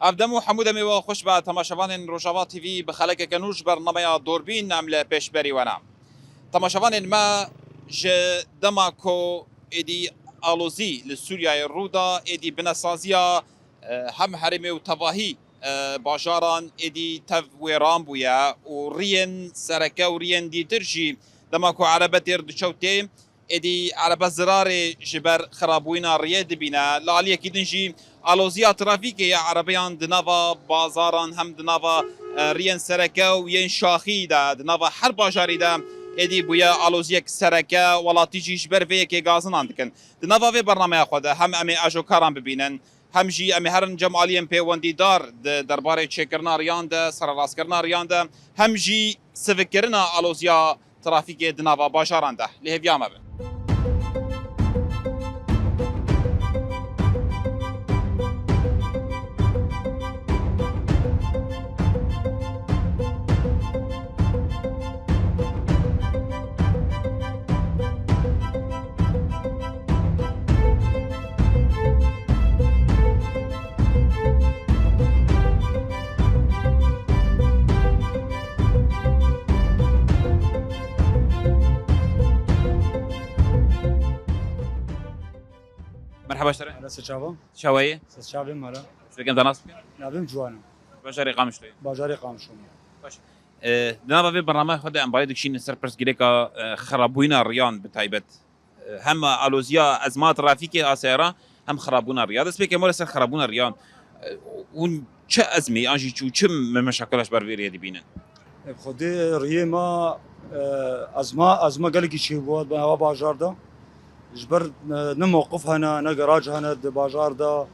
ئەفدەم و هەموو دەمەوە خۆش بە تەماشەوانên Rojava TV bi xelekeke nû ji ber nameya Dorbîn em li pêşberî we ne. Temaşevanên me ji dema ku êdî alozî li Sûriyayê rû da êdî binesaziya hem herêmê û tevahî bajaran êdî tev wêran bûye û riyên sereke û riyên dîtir jî dema ku erebetêr diçewtê êdî erebe zirarê ji ber xirabûyîna riyê dibîne. Li aliyekî din jî alozîya trafîkê ya erebeyan di nava bazaran hem di nava riyên sereke û yên şaxî de di nava her bajarî de êdî bûye aloziyek sereke welatî jî ji ber vê yekê gazinan dikin. Di nava vê bernameya xwe de hem em ê ajokaran bibînin hem jî em ê herin cemaliyên pêwendîdar di derbarê çêkirina riyan de serrastkirina riyan de hem jî sivikkirina aloziya trafîkê di nava bajaran de lê hêviya me be. مرحبا اشتري على سچاوا شويه سچاوي مرا سبكم دناس نابم جوانا بشاري قامشلي باجاري قامشوم باش دنا في برنامج خد ام بايد كشين سربرس جريكا خرابوينا ريان بتايبت هم الوزيا ازمات ترافيكي اسيرا هم خرابونا رياض سبيك مول سر خرابونا ريان ون چه ازمي انجي چه مشاكلش بر ويري دبينن خدي ريما ازما قالك شي بود با باجار ده جبر نموقف هنا نجراج هنا باجار ده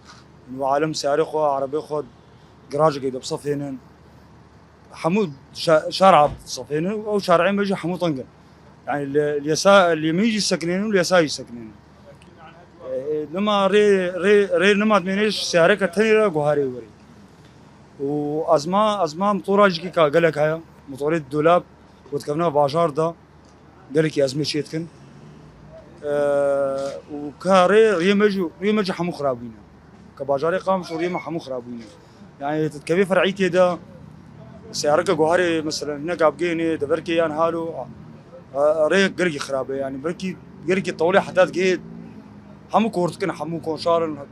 وعالم سعري خو عربي خو جراج قيد بصفين حمود شارع صفين او شارعين بيجي حمود طنقل يعني اليسار اليمين يجي ساكنين واليسار يجي ساكنين لما ري نما تمنيش سعري كتنيرا جوهري وري وازما مطوره جي كا قالك هيا مطورة الدولاب وتكفنا باجار ده قالك يا ازمه شيتكن وكاري ريمجو حمو خرابينا كباجاري قام شو ريما حمو خرابينا يعني تتكبي فرعيتي ده سيارك جوهري مثلا هناك ابجيني دبركي يعني حاله ريك قرقي خرابه يعني بركي قرقي طولي حداد جيد حمو كورتكن حمو كونشار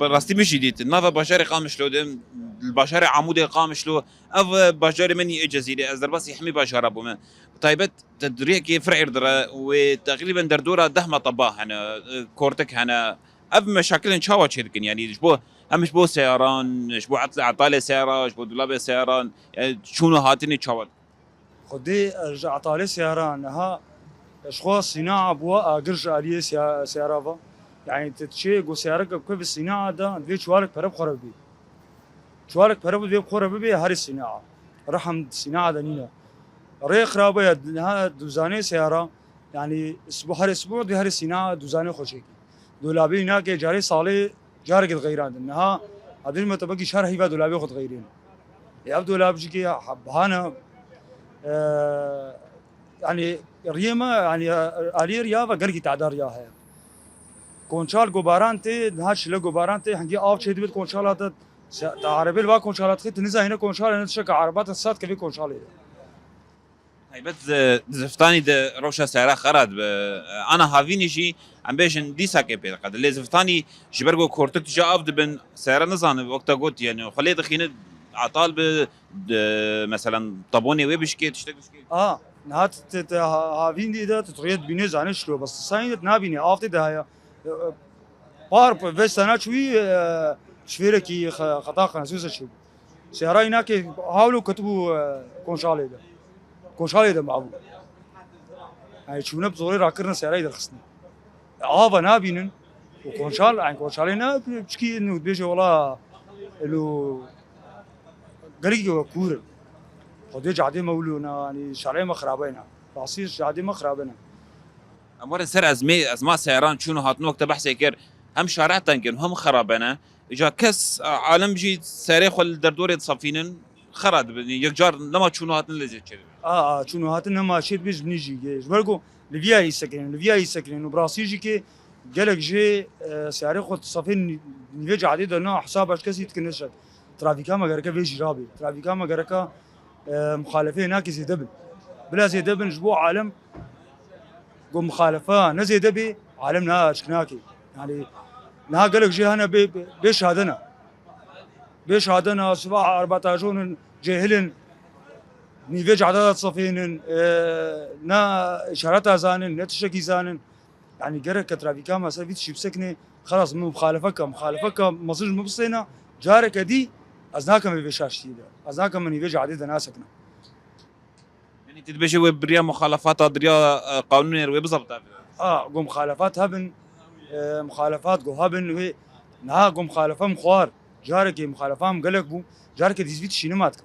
راستي مش جديد النافا بشاري قامش له البشاري عمودي قامش له اف بشاري مني اجازيلي ازدر بس يحمي بشاره بوما طيبت تدريكي فرع درا وتقريبا دردوره دهمه طباه هنا كورتك هنا اف مشاكل ان شاء شيركن يعني شبو همش بو سياران شبو عطاله سياره شبو دولاب سياران يعني شنو هاتني تشاول خدي عطاله سياران ها اشخاص صناعه بوا قرج اليه سياره يعني تتشي جو سيارك كيف الصناعه ده دي شوارك برب خربي شوارك برب دي خربي هاري الصناعه رحم الصناعه دنينا ري خرابه ها دوزانه سياره يعني اسبوع هر اسبوع دي هاري الصناعه دوزانه خوشي دولابي هناك جاري صالي جارك الغيران انها هذه ما تبقي شهر هيبه دولابي خد غيرين يا دولاب جيكي حبهانا يعني ريما يعني الي رياضه قرقي تعدار ياها كونشال گوباران ته هاش له گوباران ته هنگي آب چه دبت كونشالات عربي الوا كونشالات خيت نزا هنا كونشال نتشك عربات السات كفي كونشال هيبت زفتاني د روشا سيارة خرد انا هافيني جي عم بيجن دي ساكي بيد قد اللي زفتاني جبرغو كورتك جا افد بن سيارة نزان وقتا قلت يعني خليت خينه عطال ب مثلا طابوني ويبشكي تشتك نهات هافيني ده تتريد بيني زانش لو بس ساين نابيني افت ده هيا بار في سنة شوي شفيركي خطا خنسوسة شو سيارة هناك حاولوا كتبوا كونشالي ده معبو يعني شو نبزوري راكرنا سيارة يدرخصني عابا نابينن وكونشال يعني كونشالينا بشكي انه بيجي والله انه قريقي كورل خديج عادي مولونا يعني شارعي ما خرابينا بعصير عادي ما خرابينا امور سر ازمات سيران شنو هاتن وقت بحث كير هم شارع تنقل هم خرابنا اجا كس عالم جي ساريخ الدردور تصفينن خرد يكجار لما شنو هاتن لزي شنو هاتن ما شيت بيج بنيجي جبركو ليفيا يسكنين وبراسيجي كي قالك جي ساريخ تصفين نيجي عديد انه حسابش كسي تكنشك ترافيكا ما قركا في جرابي ترافيكا ما قركا مخالفين هناك زيدبن بلا زيدبن جبوا عالم قوم مخالفه نزي دبي عالمنا شكناكي يعني نها قالك جي هنا بيشهدنا صباح 14 جاهلن نيفيج عدد صفين نا اشارات زانن نتشكي زانن يعني قرك ترافيكا ما سافيت شي بسكني خلاص من مخالفك مصير مبصينا جارك دي ازناك ما بيشاش تيدا ازناك من يفيج عدد ناسكنا يعني تدبشي وبريا مخالفات دريا قانوني روي بالضبط قوم مخالفات هبن مخالفات قو هبن وهي نها قوم مخالفه مخوار جارك مخالفه مقلق بو جارك تزفيت شينماتك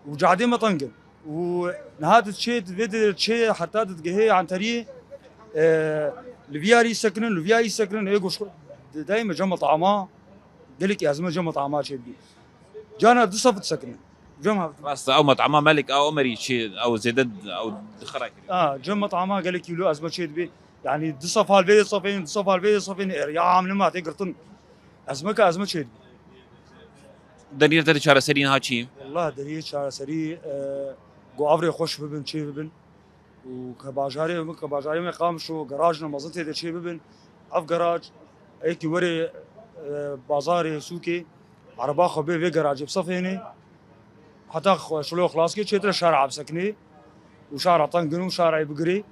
وجعدين ما طنقل ونهاد تشيت فيديو تشي حتى تتقهي عن طريق لفياري يسكنن ايجو دايما جمع طعما قالك يا زلمه جمع طعما شي بي جانا دصفت سكنن جمع بس او مطعمه ملك او امري شيء او زيدد او خراك جمع طعما قالك يلو ازمه شي بي يعني دصف هالفيديو صفين يا عامل ما تقرطن ازمه شي دنيا ترى شهر سرين هاتشي والله دنيا شهر سري قو افري خوش ببن شي ببن وكباجاري ما قام شو جراجنا مزنتي ده شي ببن اف جراج ايكي وري بازاري سوكي عربا خبي في جراج بصفيني حتى شلو خلاص كي شيتر شارع بسكني وشارع طنقنو وشارع بقري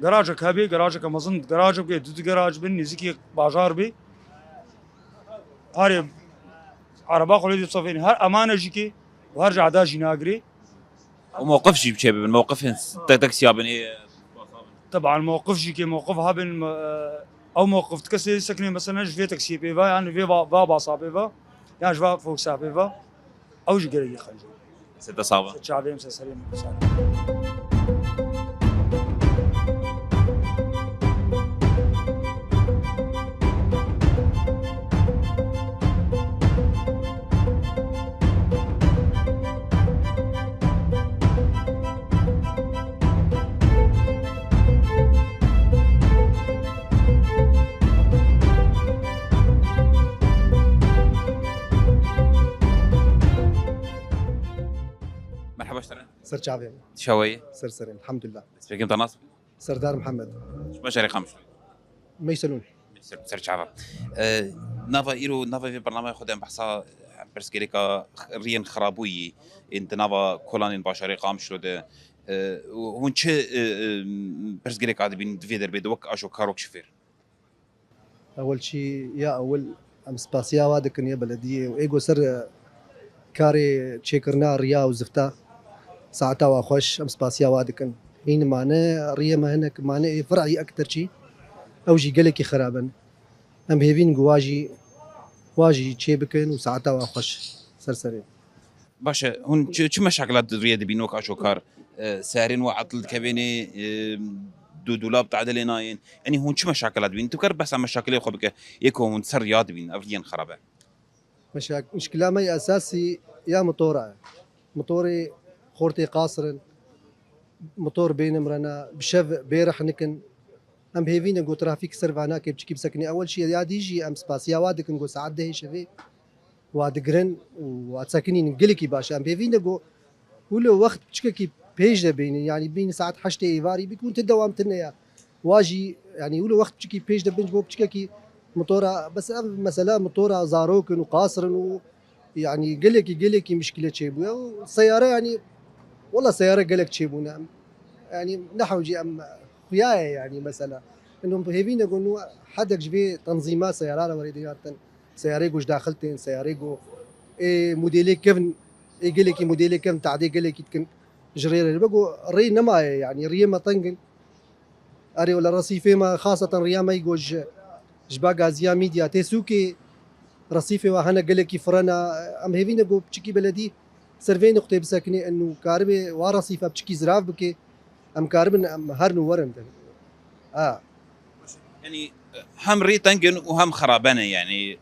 جراجك هبي جراجك مزن جراجك دوت جراج بن نزكي بازار بي هاري عربا خلودي بصفيني هر امانه جيكي وهرجع داجي ناقري وموقف جيب شيء بالموقف تاكسي يابن ايه طبعا موقف جيكي موقف هابن او موقف تكسي سكني مثلا في تاكسي بيفا يعني في بابا صابيفا يعني جوا فوق صابيفا او جي خلي ستة صابة شعبي مسلسلين مرحبا اشترين سر شعبي شوي سر سرين الحمد لله سبيكم تناصب سردار محمد بشري خمس ميسلون سر شعبا نافا ايرو نافا في برنامج خدام بحصا برسكريكا رين خرابوي انت نافا كولان بشري قام شده هون چه برسكريكا بين فيدر بدوك اشو كاروك شفير اول شيء يا اول ام سباسيا وادكن يا بلديه وايجو سر كاري تشيكرنا ريا وزفتا ساعتها واخوش ام سباسيا وادكن هين معناه ريا ما هناك معناه فرعي اكثر شيء او جي قلكي خرابا ام هيفين واجي تشيبكن وساعتها واخوش سرسرين باشا هون شو مشاكلات رياض بينوك اشو كار سارين وعطل كابيني دو دولاب تعدل ناين يعني هون شو مشاكلات بين تكر بس عن مشاكل خبك يكون سر رياض بين افريان خرابه مشكلة مي أساسي يا موتوري خورتي قاصرن موتور بين مرنا بشف بيرح نكن ام هيفين نقول ترافيك سيرفانا كيف تشكي بسكني اول شيء يا ديجي ام سباسيا وادك نقول ساعات ده شفي وادقرن واتسكني نقلكي باشا ام هيفين نقول ولو وقت تشكي بيج بيني يعني بين ساعات حشتي ايفاري بيكون تدوام تنيا واجي يعني ولو وقت تشكي بيج بنج بوب تشكي موتورا بس مثلا موتورا زاروكن وقاصرن يعني قلك مشكله شيبو السياره يعني والله سياره قلك شيبونا يعني نحو جي ام خيايه يعني مثلا انهم هيفين يقولوا حدك جبي تنظيمات سيارات وريديات سياري جوش داخلتين سياري جو اي موديلي كيفن اي قلك موديلي كم تعدي قلك يمكن جرير بقوا ري نما يعني ري ما طنقن اري ولا رصيفه ما خاصه ريا ما يجوج جبا غازيا ميديا تسوكي رصيفه وهنا قلك فرنا ام هيفين يقول بشكي بلدي سيرفين نقطه بسكني انه كاربي ورصيفه بشكي زراف بكي ام كاربن ام هرنو ورم يعني هم ري تنقن وهم خرابانه يعني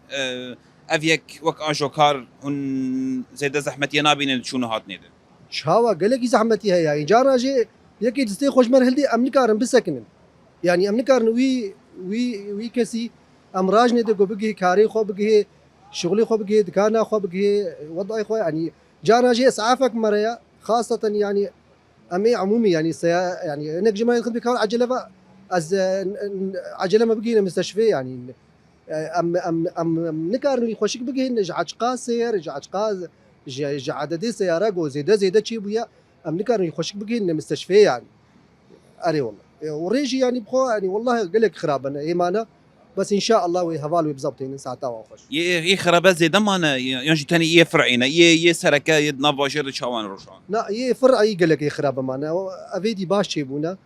افيك وك اجوكار هن زيد زحمه ينابين شنو هات نيد شهوه قالك زحمتي هي يعني جارنا جي يكي تستي خوش مرهلدي ام نكارن بسكنن يعني ام نكارن وي كسي ام راجني دغه بغي كاري خو بغي شغلي خو بقي دكانا خو بقي وضعي خو يعني جانا جي اسعافك مريا خاصه يعني امي عمومي يعني يعني انك جماعه يدخل بكار عجله از عجله ما بقينا مستشفى يعني ام نكار يخشك بقي نجعج قاسر جعج قاز عددي سياره جو زيده شي بويا ام نكار يخشك بقي مستشفى يعني اري والله وريجي يعني بخو يعني والله قال لك خراب انا ايمانه بس ان شاء الله ويهفالو بزبطين ساعتها واخش ي خرابات زي دمانه ينجي تاني ي فرعينا ي سركه يد نافاجر شوان روشان لا ي فرعي قال لك خراب معنا افيدي باش تشيبونا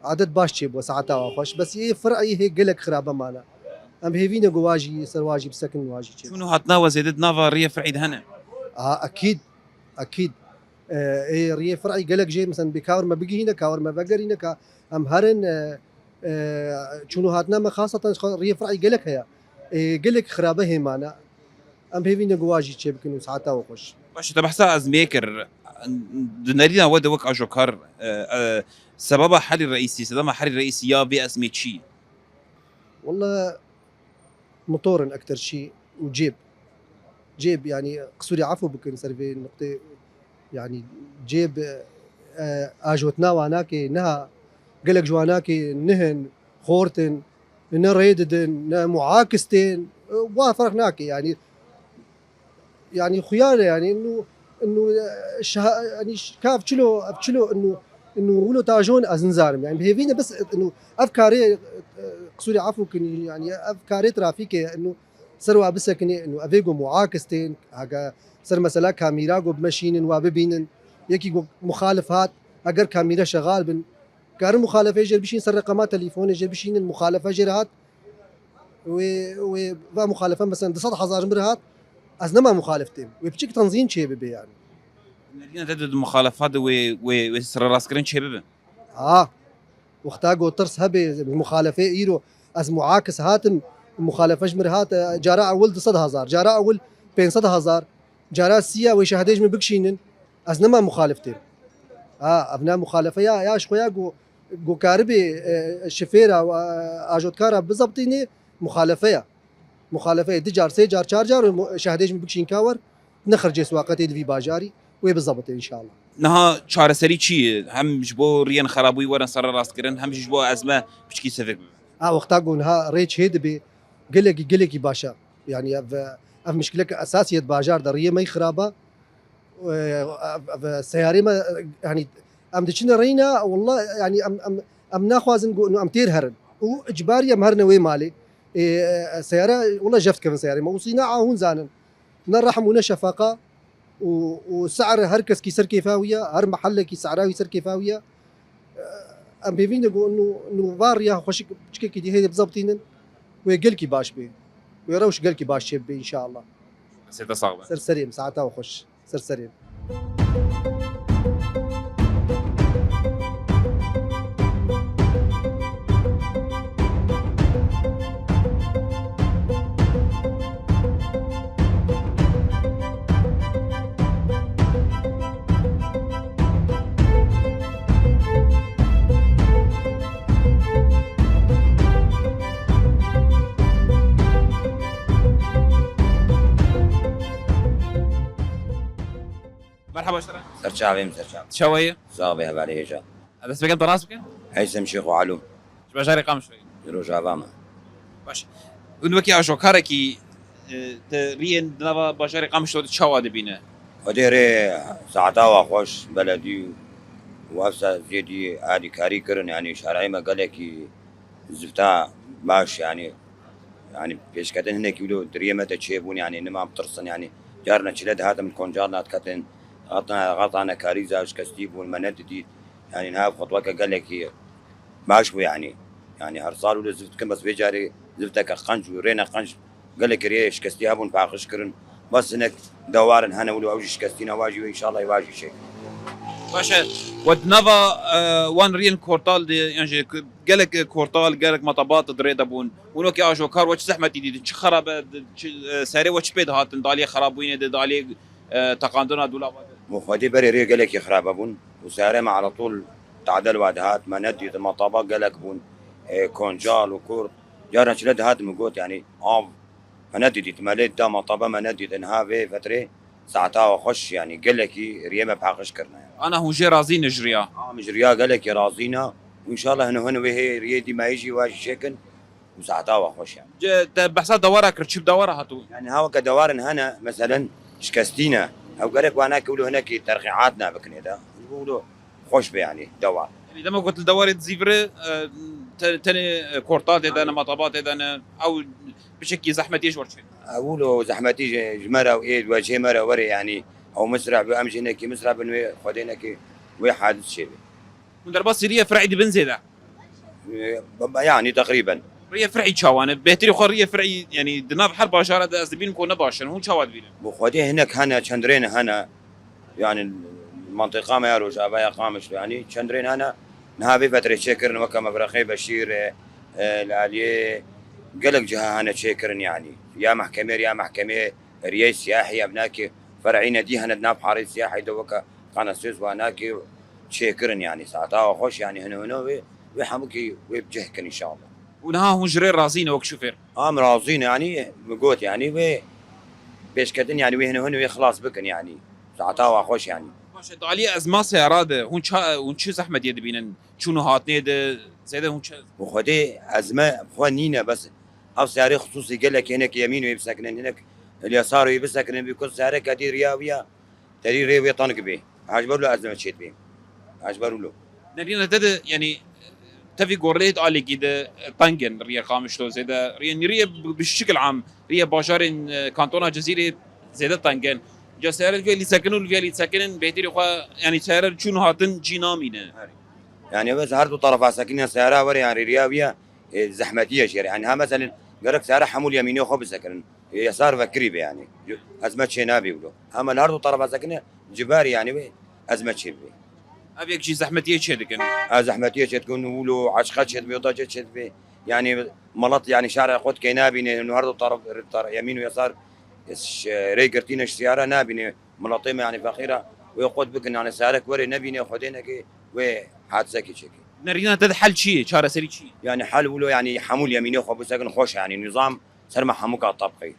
عدد باش تشيبو ساعتها واخش بس ي فرعي هيك قال لك خراب معنا ام هيفينا جواجي سرواجي بسكن واجي شنو هاتنا زيدت نافا ريه فرعيد هنا اكيد اكيد ايه ريه فرعي قال لك جاي مثلا بكاور ما بقي هنا كاور ما بقر هنا ام هرن شنو هاتنا ما خاصه ريه فرعي قال لك هي قال لك خرابه هي معنا ام هيفينا جواجي تشيبكن ساعتها واخش باش تبحثا از ميكر دنارينا ود وك اجوكار سبب حل الرئيسي يا باسمي شي والله موتور اكثر شيء جيب يعني قصوري عفو بكن سرفي النقطه يعني جيب اجوتنا واناكي نها قلق جواناكي نهن خورتن نريددن معاكستين وافرقناكي يعني خيانه يعني انه يعني كاف تشلو انه ولو تاجون ازنزارم يعني بهيفينا بس انه افكاري قصوري عفو كني يعني افكاري ترافيكي انه سروا بسكني انه افيجو معاكستين هاكا سر مثلا كاميرا جو بمشين وببينن يكي مخالفات اگر كاميرا شغال بن كار مخالفه جر بشين سر رقمات تليفون جر بشين المخالفه جرات و مخالفه مثلا 10000 مرات ازنما مخالفتين وبشيك تنظيم شي بي يعني نرينا تدد مخالفات و سر راسكرين شباب وقتا جو ترس هبه المخالفه ايرو از معاكس هاتم مخالفه جمر هات جارا اول 100,000 جارا اول 500,000 جارا سيا وشهدج من بكشينن از نما مخالفتين ابناء مخالفه يا شويه جو كاربي الشفيره واجوت كارا بالضبطيني مخالفه دجار سي جار شارجر شهدج من بكشين كاور نخرج سواقتي في باجاري وبالضبط ان شاء الله نها چارەسەری چی هم جبو ريان خرابوي ورن سر راسكرن هم جبو ازمه بشكي سفك وقتا قولها ريتش هيد بي قلقي باشا يعني اف مشكله اساسيه باجار دريه ما خرابه سياري ما يعني ام دشنا رينا والله يعني ام ناخوازن انه ام تير هرن واجباري مهرنا وي مالي سياره والله جفت كمان سياري ما وصيناعه هون زانن نرحم ونا شفاقه وسعر هركس كي سر كيفاويه هر محل كي سعراوي سر كيفاويه ام بيفين انه فاريا خوشك كي دي هي بزبطين ويقلكي باش بي ويروش قلكي باش شيب ان شاء الله سيده صعبه سر سريم ساعتها وخش سر سريم مرحبا اشترى سرچاویم شويه صابه هبالي هجا هذا سبقت براسك هيثم شيخ علو باجاري قام شوي جرو جافاما باش ونوكي اجو كاركي ريان دنا باجاري قام شو تشوا دبينا وديري ساعتا واخوش بلدي وافسا زيدي عادي كاري كرن يعني شرعي ما قالكي زفتا باش يعني بيش كاتن هناك يقولوا دريمة تشيبون يعني انما بترسن يعني جارنا شلد هذا من كونجارنا كاتن غطانا كاريزا كستيب والمنات دي يعني نهاب خطوك قال لك باش يعني هرصال ولا زفت كم بس بيجاري زفتك قنج ورينا قنج قال لك ريش كستيابون باخش كرن بس هناك دوارن هنا ولو اوجش كستينا واجي وان شاء الله يواجي شيء باشا ودنافا وان ريان كورتال دي يعني قالك كورتال قالك مطبات دريدا بون ونوكي اجو كار وش زحمه دي خراب ساري وش بيد هاتن دالي خراب وين دالي تقاندنا دولا مفادي بري ري قالك خراب بون وساري ما على طول تعدل وادهات ما ندي المطابق قالك بون كونجال وكور جارنا شلد هات مقوت يعني نديت ماليت دام طبعا ما نديت انها في فتره ساعتها وخش يعني قال لك ريما بحقش كرنا يعني. انا هو جي رازي نجريا مجريا قال لك راضينا وان شاء الله هنا وهي ريدي ما يجي واجي شكل وساعتها وخش يعني. بحثات دوره كرت شو بدوره هاتو يعني هاو كدوار هنا مثلا شكستينا او قال لك وانا يقولوا هناك ترقيعاتنا بكندا يقولوا خوش به يعني دوار. يعني لما قلت الدوار تزيفر تاني كورتات اذا انا مطابات اذا انا او بشكل زحمه يجي ورشي اقولوا زحمتي جمره وايد وجه مره وري يعني او مسرع بامشي هناك مسرع بنوي خدينك وي حادث شيء من دربا سيريه فرعي دي بنزيدا يعني تقريبا ريه فرعي تشاوان بهتري خوريه فرعي يعني دناب حرب باشاره ده ازبين كون باشن هو تشاوات بينا بخدي هناك هنا شندرين هنا يعني المنطقه ما يروج ابا قامش يعني شندرين هنا نهابي فتره شكر وكما برخي بشير الاليه قلق جهه هنا شكرن يعني يا محكمه رياي سياحي ابناك فرعينا دي هنا دناب حارس سياحي دوكا قناصيص واناك شكرن يعني ساعتها وخش يعني هنا ويحمكي ويبجهكن ان شاء الله. ونها هو جرير رازين وك شوفير راضين يعني بقوت يعني و بيش كدن يعني وهنا ويخلاص بكن يعني ساعتها وخش يعني. باش علي ازما سيارات هون شو زحمه يد بينا شنو هاتني ده زيد هون وخدي ازمه خوانينا بس او سياري خصوصي قال لك هناك يمين ويبسكن هناك اليسار ويبسكن بكل سياره كدير رياويه تري ريوي طنق به عجبر له ازمه شيت به عجبر له نبينا ده يعني تفي قريت على كده طنجن ريا قامش لو زيدا يعني ريا بشكل عام ريا باشارين كانتونا جزيره زيدا طنجن جا سيارة في اللي ساكنوا اللي ساكنين بيتي يعني سيارة شنو هاتن جينامينه يعني بس هردو طرف ساكنين سياره وري يعني رياويه زحمتيه شيء يعني ها مثلا قالك سياره حمول يميني خو بسكن يسار فكري يعني ازمه شي نابي ولو اما الهردو طرف ساكنين جباري يعني ازمه شي ابيك شي زحمتيه شي لكن زحمتيه شي تكون ولو عشقات شي بيضه شي يعني ملط يعني شارع قد كينابي النهارده طرف يمين ويسار ريقرتين السياره نابي ملطيمه يعني فقيره ويقود بك يعني سيارك وري نبي خدينك وحادثه شكي نرينا تد حل شيء شارع سري شيء يعني حل ولو يعني حمول يميني خو بسكن خوش يعني نظام سرما حموك الطبقي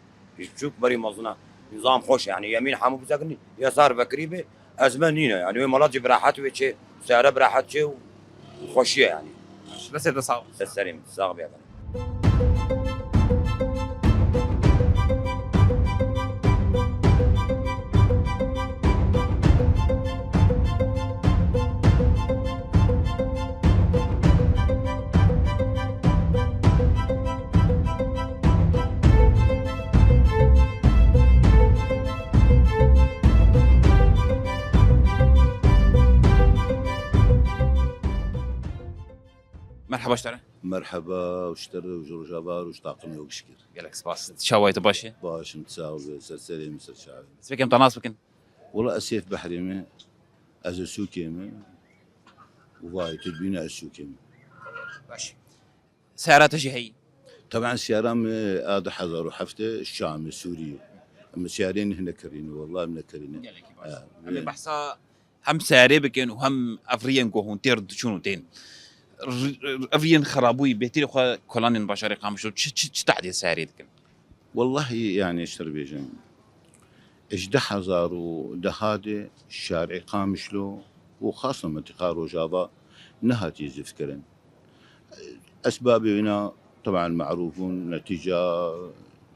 شوف بري مظنه نظام خوش يعني يمين حمو بسكن يسار بكريبه ازمنينا يعني ملاجي براحت وشي سياره براحت شي وخوشيه يعني بس هذا صعب السليم صعب يعني. مرحبا اشترى مرحبا وشتر وجرجابار وشطاقم وكشكر قالك سباس شاويت باشي باش متساوي سلسلة مسر شعبي سبيك متناس بكن والله أسيف بحريمة أزو سوكيمة وواي تدبينا السوكيمة باشي سيارات شي هي طبعا سيارة آد حضر وحفتة الشام السوري أما سيارين هنا كرين والله من كرين عم بحثا هم سياري بكن وهم افريان كوهون تيرد شنو تين افريان خرابوي بيتي خو كولان بشري قامشو تش تعدي سياري بكن والله يعني اشتر بيجن اجده حزار ودهادي الشارع قامشلو وخاصة منطقة روجافا نهاتي زفكرن أسبابي هنا طبعا معروفون نتيجة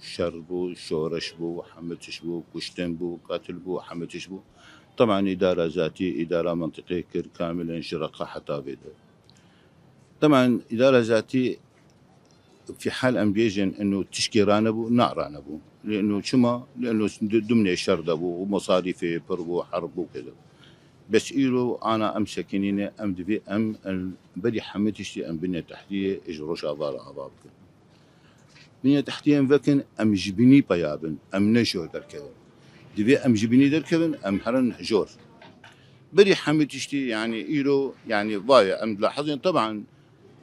شربو شورشبو حمتشبو كشتنبو قاتلبو حمتشبو طبعا إدارة ذاتية إدارة منطقية كر كاملا شرقة حتى بيدا طبعا إدارة ذاتية في حال أن بيجن إنه تشكي رانبو نعرانبو لأنه شما لأنه ضمن شردبو ومصاريف بربو حربو كذا بس إيرو أنا أم سكنين أم دبي أم بدي حمتشتي أم بنية تحتية إجروش أضار أبابك بنية تحتية فكن أم جبني بيابن أم نشو دركبن دبي أم جبني دركبن أم هرن حجور بدي حمتشتي يعني إيرو يعني ضايع أم لاحظين طبعا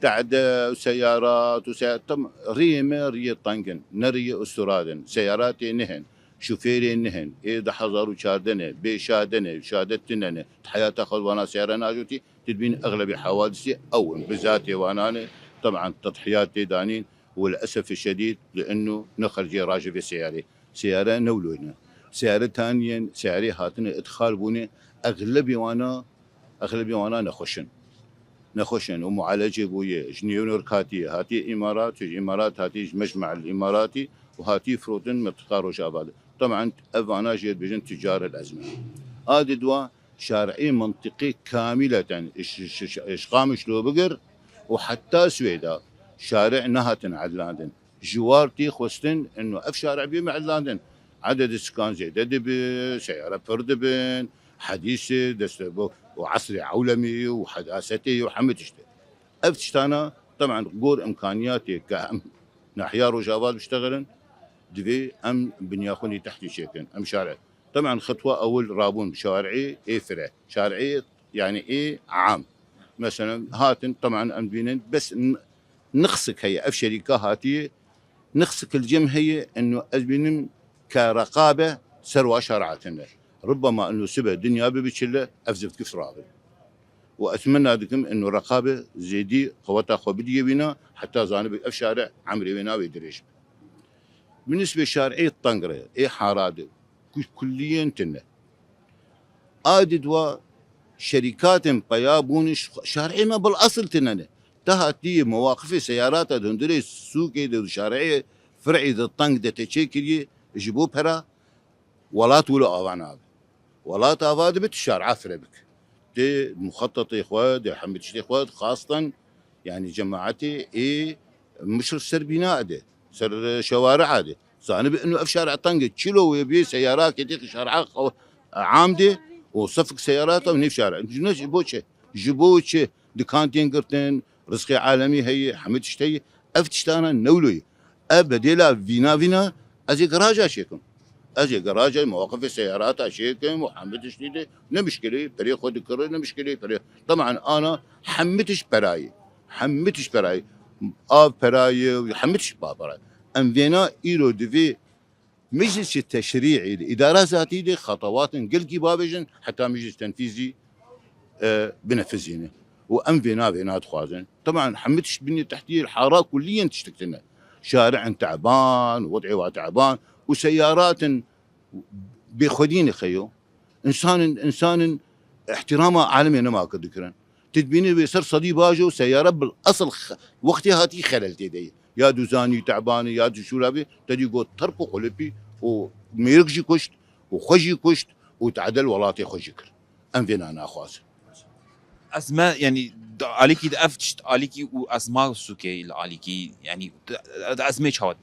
تعدى وسيارات طبعا ريه طنقن نريه أسترادن سياراتي نهن شوفيري نهن إذا حضروا شاردنه بشادنه شادتنه حياة أخذ وأنا سيارة ناجوتي تدبين أغلب حوادثي أو بذاتي وأنا طبعا تضحياتي دانين وللاسف الشديد لانه نخرج راجع في سياره نولونا سياره ثانيه سياره هاتنا ادخال بوني اغلبي وانا نخشن ومعالجه بويا جنيونر كاتي هاتي امارات هاتي مجمع الاماراتي وهاتي فروتن متقارو شاباد طبعا افانا جيت بجن تجار الازمه هذه دواء شارعي منطقي كامله اشقامش لو بقر وحتى سويدا شارع نهتن عدلاندن جوارتي خوستن انه اف شارع بيم عدلاندن عدد السكان زيد دبن سياره فردبن حديثه دستبو وعصري عولمي وحداثتي وحمدشته افتشتانا طبعا قور امكانياتي كأم ناحيه رجابات بيشتغلن دفي ام بنياخوني تحت شيكن ام شارع طبعا خطوه اول رابون بشوارعي اي فرع شارعي يعني ايه عام مثلا هاتن طبعا ام بينن بس نخسك هي اف شركه هاتي نخسك الجمهيه انه ازبينم كرقابه سروى شرعتنا ربما انه سبه دنيا ببتشله افزفت كيف راضي واتمنى لكم انه رقابه زيدي قوتها خبديه بنا حتى زانب اف شارع عمري بنا ويدريش بالنسبه لشارعي الطنقره اي حارات كليا تنه ادوا شركات بيابون شارعي ما بالاصل تننه تهاتي مواقف سيارات هندري سوقي دو شارعي فرعي ذا الطنق ده تشيكلي يجيبوه بها ولات ولا اواناب ولات افاد بالشارع فربك دي مخطط اخوات دي حمد شتي اخوات خاصه يعني جماعتي ايه مش سر بناء ده سر شوارع عادي صانب انه في شارع طنقة تشيلو ويبي سيارات كتير شارع عامده وصفق سياراته من شارع جبوتشه دكانتين قرتين رزقي عالمي هي حمد شتي افتشتانا نولوي ابديلا فينا ازي جراجا شيكم ازي جراجا مواقف السيارات اشيكم وحمد شتي نمشكلي بري خد كرر نمشكلي بري طبعا انا حمتش براي براي وحمتش بابراي ام فينا ايرو دفي مجلس التشريعي الاداره ذاتي دي خطوات قلقي بابجن حتى مجلس تنفيذي بنفذينه وام فينا تخوازن طبعا حمتش بنيه التحتيه الحارات كليا تشتكتنا شارع تعبان ووضعي تعبان وسيارات بخدين خيو انسان احترامه عالمي انا ما ذكرا تدبيني بيصير صديق باجو سياره بالاصل وقتها هاتي خلل تيدي يا دوزاني تعبانه يا دو شولابي تدي قوت طرقو قلبي وميرجي كشت وخجي كشت وتعدل ولاتي خجكر ام فينا انا اخواز ازمه يعني عليكي دفتشت عليكي وازمه سوكي عليكي يعني ازمه شهود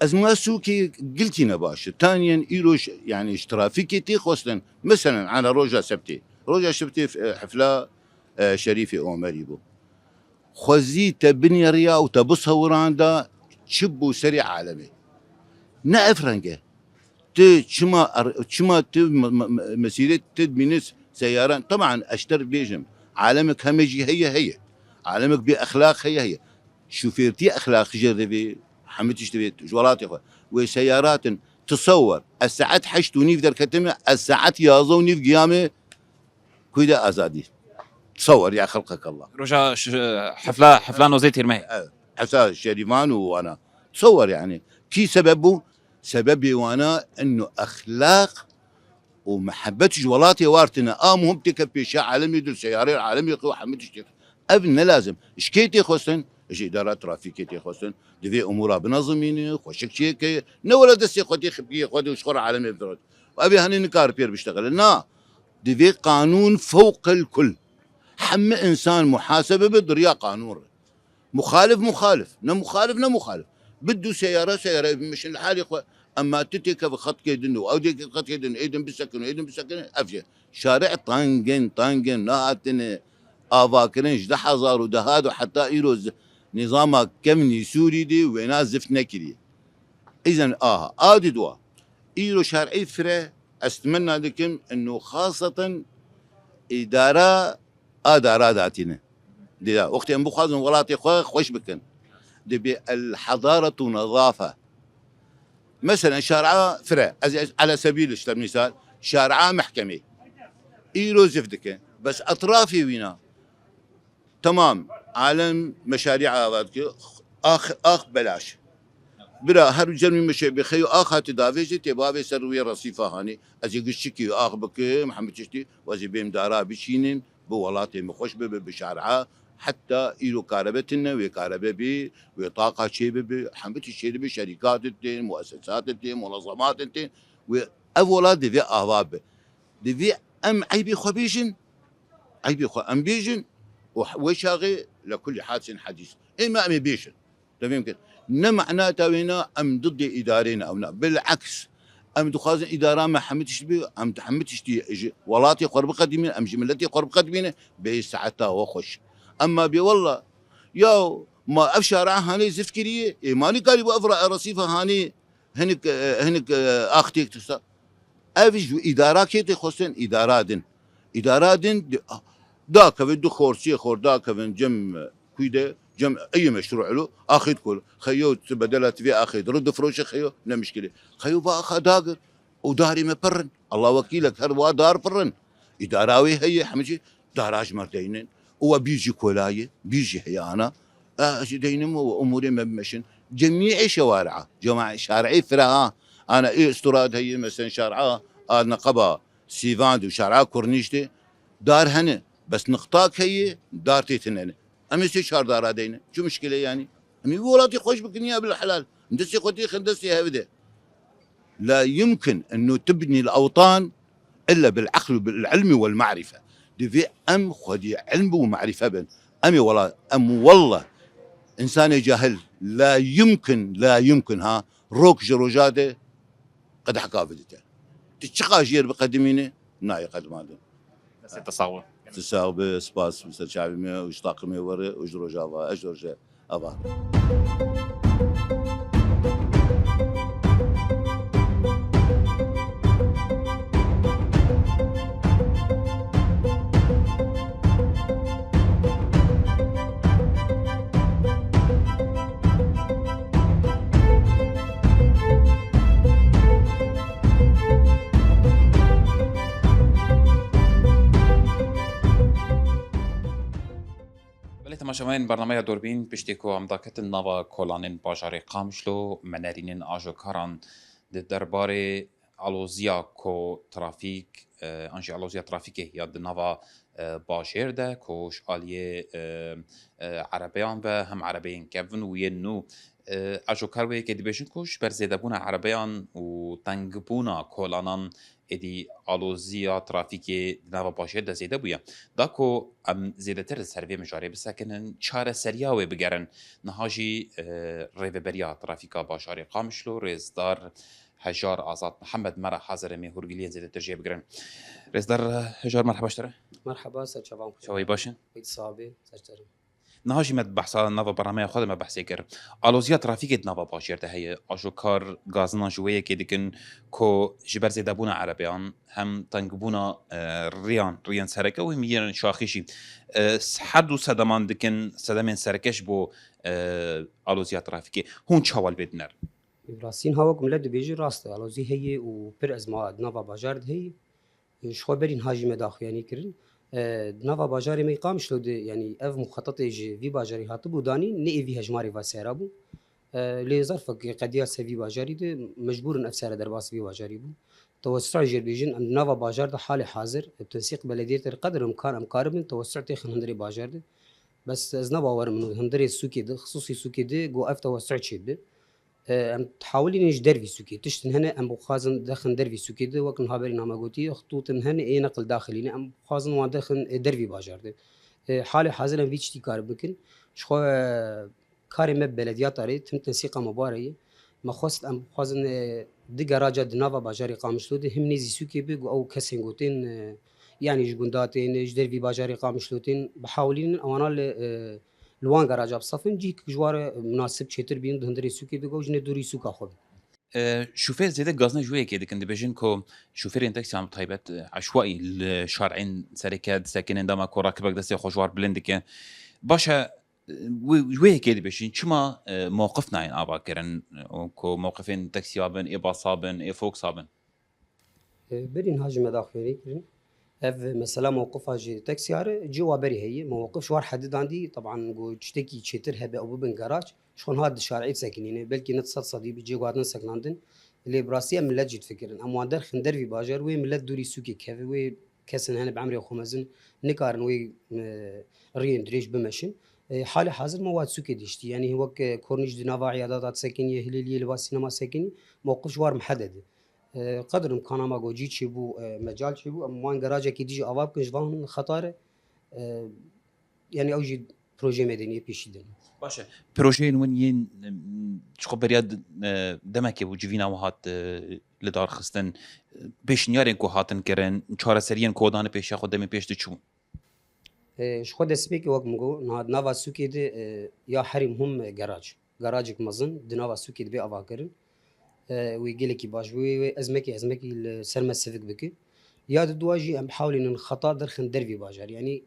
ازمه سوكي قلتي نباش ثانيا ايروش يعني اشترافيكي تي خوستن مثلا على روجا سبتي في حفله شريفي اومريبو خوزي تبني ريا وتبصها وراندا شبو سريع عالمي نعرف رنجه شما مسيرة تدمينس سياران طبعا اشتر بيجم عالمك همجي هي عالمك باخلاق هي شوفيرتي اخلاق جربي حمتش تبي جوالات اخوة وسيارات تصور الساعات حشت ونيف در كتمه الساعات يازو ونيف قيامه كويدا ازادي تصور يا خلقك الله رجا حفله نوزيت يرمي حساس شريفان وانا تصور يعني كي سببي وانا انه اخلاق ومحبه جوالاتي وارتنا مهم تكفي شيء عالمي دول سيارات عالمي قوة حمدش ابن لازم شكيتي خوستن ايش اداره ترافيكيتي خوستن دفي امورها بنظميني خوشك شيكي نولا دسي خدي خبيه خدي وشخر عالمي بدرد وابي هاني نكار بير بيشتغل لا دفي قانون فوق الكل حم انسان محاسبه بدريا قانون مخالف مخالف بده سياره مش الحال اما تتك بخط كيدن او ديك خط كيدن ايدن بسكن افجع شارع طنجن ناتن افاكرين جدح هزار ودهاد حتى ايروز نظامها كمني سوري دي وينا زفت نكري اذا ادي دوا ايرو شارعي فرع استمنى لكم انه خاصه اداره ذاتنا دي اختي ام بخازن ولاتي خوش بكن دي الحضاره ونظافه مثلا شارع فرع على سبيل المثال شارع محكمه ايرو زفدك بس اطرافي وينا تمام عالم مشاريع اخ بلاش برا هر جرمي مشي بخيو اخ تدافيجي تبابي سروي رصيفه هاني ازي قشكي اخ بك محمد تشتي وازي بيم دارا بشينين بولاتي مخوش بشارعه حتى إلو كهربتنا وكهرباء بي وطاقة شيء بي حمد الشيء بي شركات التين مؤسسات التين منظمات التين وأولا دي أهواب دي أم عيبي خبيجن عيبي خو أم بيجن وشاغي لكل حادث حديث إما أم بيجن تمام يمكن معناتها وينا أم ضد إدارينا أو لا بالعكس أم دخازن إدارة ما حمدش بي أم تحمدش تي ولاتي قرب قدمين أم جملتي قرب قدمين بساعتها وخش أما بي والله يا ما أفشارع هاني زفكرية ماني قال يبغى أفرع رصيفة هاني هنك أختي تسا أفج إدارة كي خصن إدارات داك بدو خورسي خور داك من جم كيده جم اي مشروع له اخذ كل خيو بدلت في اخذ رد فروش خيو لا مشكله خيو باخ داقر وداري مبرن الله وكيلك هروا دار برن اداراوي هي حمجي داراج مرتين وبيجي كولايه بيجي هي انا دينم واموري مبمشن جميع شوارع جماعه شارعي فراها انا ايه استراد هي مثلا شارعه نقبه سيفاند وشارعه كورنيشتي دار هنا بس نقطاك هي دارتي تنين أمي شهر دار هذين شو مشكلة يعني أمي ولاتي خوش بكنيا بالحلال ندسي خدي خندسي هذا لا يمكن أنه تبني الأوطان إلا بالعقل وبالعلم والمعرفة دي في أم خدي علم ومعرفة بن أمي والله إنسان جاهل لا يمكن ها روك جروجاده قد حكى فيديته تشقى جير بقدمينه ناي قد ماله بس التصور تساوي سباس مثل شعبي مية واشتاق مية وري وجرو جافا أجر جا أبا تماشاوین برنامه دوربین پشتیکو امداکت نوا کلانین باجاری قامشلو منارینین آجوکاران درباره آلوزیا کو ترافیک انجی آلوزیا ترافیکی یا نوا باجر ده کوش آلیه عربیان به هم عربیان کبن و یه نو آجوکار وی که دیبشن کوش بر زیدبون عربیان و تنگبونا کلانان ادی آلوزیا ترافیکی نوا باشه ده زیده بویا داکو ام زیده تر سروی مجاری بسکنن چاره سریاوی بگرن نهاجی ریوبریا ترافیکا باشاری قامشلو رزدار هجار آزاد محمد مرا حاضر می هورگلی زیده تر جی بگرن رزدار هجار مرحبا شتره مرحبا سر شباب شوی باشن بيت صابي سرتر نهاجی مد بحثا نوا برنامه خود ما بحثی کر آلوزیا ترافیک نوا باشیر ده هی آجوکار گازنا جویه که دیکن کو جبر زیده بونا عربیان هم تنگبونا ریان سرکه و میرن شاخیشی حد و صدمان دیکن صدمین سرکش بو آلوزیا ترافیکی هون چاوال بدنر براسين هواكم لد بيجي راسته على زي هي وبر ازمات نافا باجارد هي شخو برين هاجي مداخ يعني كرن نافا باجاري ما يقام شلو يعني اف مخطط يجي في باجاري هاتبو داني ني في هجماري فاسيرابو لي ظرفك قد ياس في باجاري دي مجبور افسر درباس في باجاري بو توسع جير بيجن ام نافا باجار حالي حاضر بتنسيق بلديه القدر امكان من توسع تخن هندري باجار دي بس ازنا باور من هندري سوكي دي خصوصي سوكي دي جو اف توسع تشيب ام تحاولين ايش درفي سوكي تشتن هنا ام بخازن دخن درفي سوكي دي وكن هابرين ما قوتي خطوط هنا اي نقل داخلي ام بخازن ما دخن درفي باجار دي حالي حاضر ام فيتشتي كار بكن شخو كاري مب بلديات طاري تم تنسيقه مباريه ما خواست ام بخازن دي جراجه دنافا باجاري قامشلو دي هم نيزي سوكي بي او كسنغوتين يعني جونداتين درفي باجاري قامشلوتين بحاولين اوانا لوان جراجه بصفن جيك جوار مناسب چتر بين دندري سوكي دغو جن دوري سوكا خو شوفير زيادة غازنا جوية كده كنت بيجن كو شوفير انتكسي عم طيبات عشوائي الشارعين سركات ساكنين داما كو راكبك دستي خوشوار بلندك باشا جوية كده بيجن شما موقفنا يعني ابا كرن كو موقفين تاكسي ابن اي باصابن اي فوق صابن برين هاجم داخلي كرن اف مثلا موقفها جي تاكسي جوا بري هي موقف شوار حدد عندي طبعا جو تشتكي تشتر هبه او بن جراج شلون هاد الشارعي ساكنين بلكي نتصل صدي بيجي قاعدين سكناندن اللي براسية ملت جيت فكرن أما در خندر في باجر وي ملت دوري سوكي كافي وي كسن هنا بعمري وخمزن نكارن وي رين دريش بمشن حال حاضر مواد سوكي ديشتي يعني هو كورنيش دنافا عيادات ساكنية هليلية لباس سينما ساكني موقف جوار محدد قدر امكانه ما گوجی چی بو مجال چی بو اما وان گراجه کی دیجی اواب کنج وان خطاره يعني اوجي بروجي مدني بيشيدن باشه بروژه ونین چخو بریاد دمک و جوینا و هات لدار خستن پیشنیارین کو هاتن کرن چهار سرین کودان پیش خود دم پیش چون شخو دسبيك وقت مگو نهاد ناوا سوكي دي يا حريم هم جراجك مزن دناوا سوكي دي بي افا کرن ويجي لك باش وي ازمكي السرمه السفك بك يا دواجي ام حاولين الخطا درخن دربي باجار يعني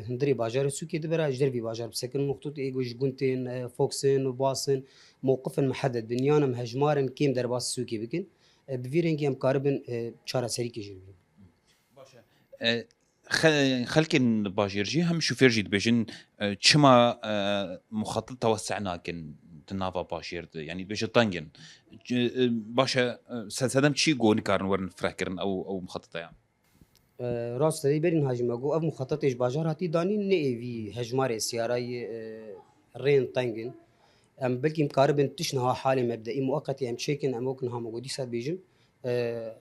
هندري باجار سوكي دبراج دربي باجار بسكن مخطوط ايجوج جونتين فوكسن وباسن موقف محدد بنيان مهجمارن كيم درباس سوكي بكن بفيرنج ام قاربن چارا سري كيجي باشه خلكن باجيرجي هم شوفير جيد بيجن چما مخطط توسعنا كن تنافا باشير يعني بيش طنجن باشا سدم شي جو نكارن ورن فراكرن او مخططه يعني راست دي برين هاجما جو اف مخطط ايش باجار هاتي داني ني في هجمار سياراي رين طنجن ام بلكي مقاربن تشنها حالي مبدئي مؤقت ام شيكن ام ممكن هم موجودي سات بيجن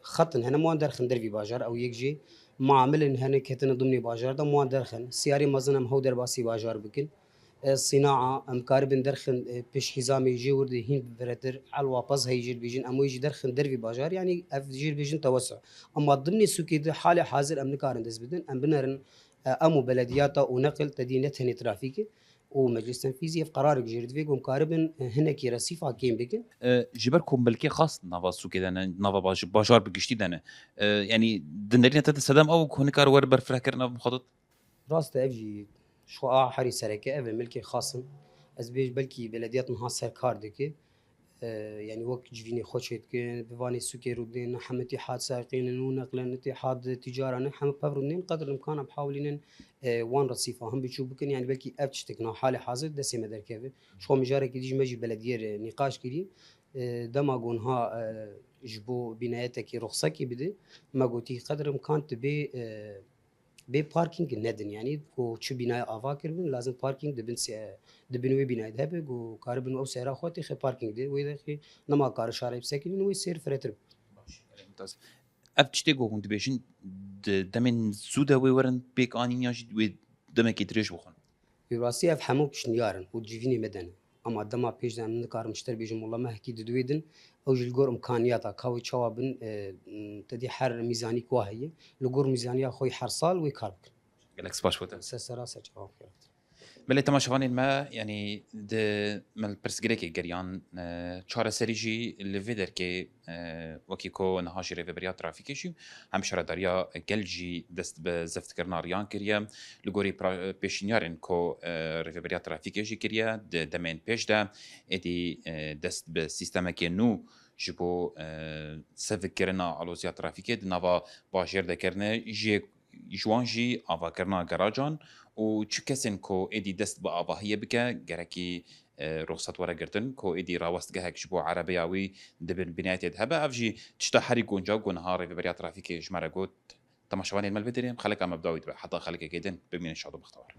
خطن هنا مو درخن دربي باجار او يجي معامل هنا كتن ضمني باجار ده مو درخن سياري مزنم هو درباسي باجار بكن الصناعة أمكاربن درخن بيش حزام يجي ورد هين برتر على واپس هيجي بيجين أمو يجي درخن دربي باجار يعني أفجير بيجين توسع أما ضمن السوكي ده حالة حاضر أم نكارن دز بدن أم بنرن أمو بلدياتا ونقل تدينت هني ترافيكي ومجلس تنفيذي في قرار جيرد فيك ومكاربن هنا كي رصيفة كيم بكن جبركم بلكي خاص نافا سوكي دانا نافا باجار بقشتي دانا يعني دنرين تتسدم أو كونكار ور برفراكرنا بمخطط راست أفجي شو حري سركة أبي ملكي خاصم أزبيج بلكي بلديات نها سركار دكي يعني وقت جفيني خوشيت كي بفاني سوكي رودين نحم اتحاد سائقين ونقلن اتحاد تجارة نحم بفرودين قدر الإمكان بحاولين وان رصيفة هم بتشوف بكن يعني بلكي أبتشتكنا حالة حاضر دسي مدر كيف شو مجارة كديج مجي بلدية نقاش كدي دما قونها جبو بنايتك رخصة بدي ما قلتي قدر الإمكان تبي بي باركينج ندن يعني كو تشو بناء افاكر لازم باركينج دبن وي بناء دهب و كاربن او سيرا خوتي خي باركينج دي وي دخي نما كار شارع بسكن وي سير فرتر ممتاز ابتشتي جو كنت بيشن دمن سودا وي ورن بيك اني ياجي وي دمك يدريش بخون في راسي افهمو بشنيارن وتجيني مدن اما دما بيج دان كار مشتر بيجم والله ما هكي دويدن او جلجور امكانياتا كاوي تشوابن تدي حر ميزاني كواهي لجور ميزانيه خوي حرصال ويكارب قالك سباش فوتا سراسه جواب بله تماشوان ما يعني د مال برسجريكي جريان چهار سريجي لفيدر كي وكيكو نهاش ريفبريات ترافيكيشي هم شرداريا جلجي دست بزفت كرنا ريان كريا لغوري بيشنيارن كو ريفبريات ترافيكيشي كريا دمين بيش دا ادي دست بسيستما كي نو جبو سفك كرنا علوزيات ترافيكي نافا باشير دكرنا جي جوانجي افا كرنا جراجان و چه کسین کو ایدی دست با آواهیه بکه گرکی رخصت ورا گرتن کو ایدی راوست گهک شبو عربیاوی دبن بنایت هبه افجی تشتا حری گونجا گونهار في بريات ترافيكي جمره قوت تماشواني المال بدريم خلك مبداوي حتى خلك كيدن بمين الشعب مختار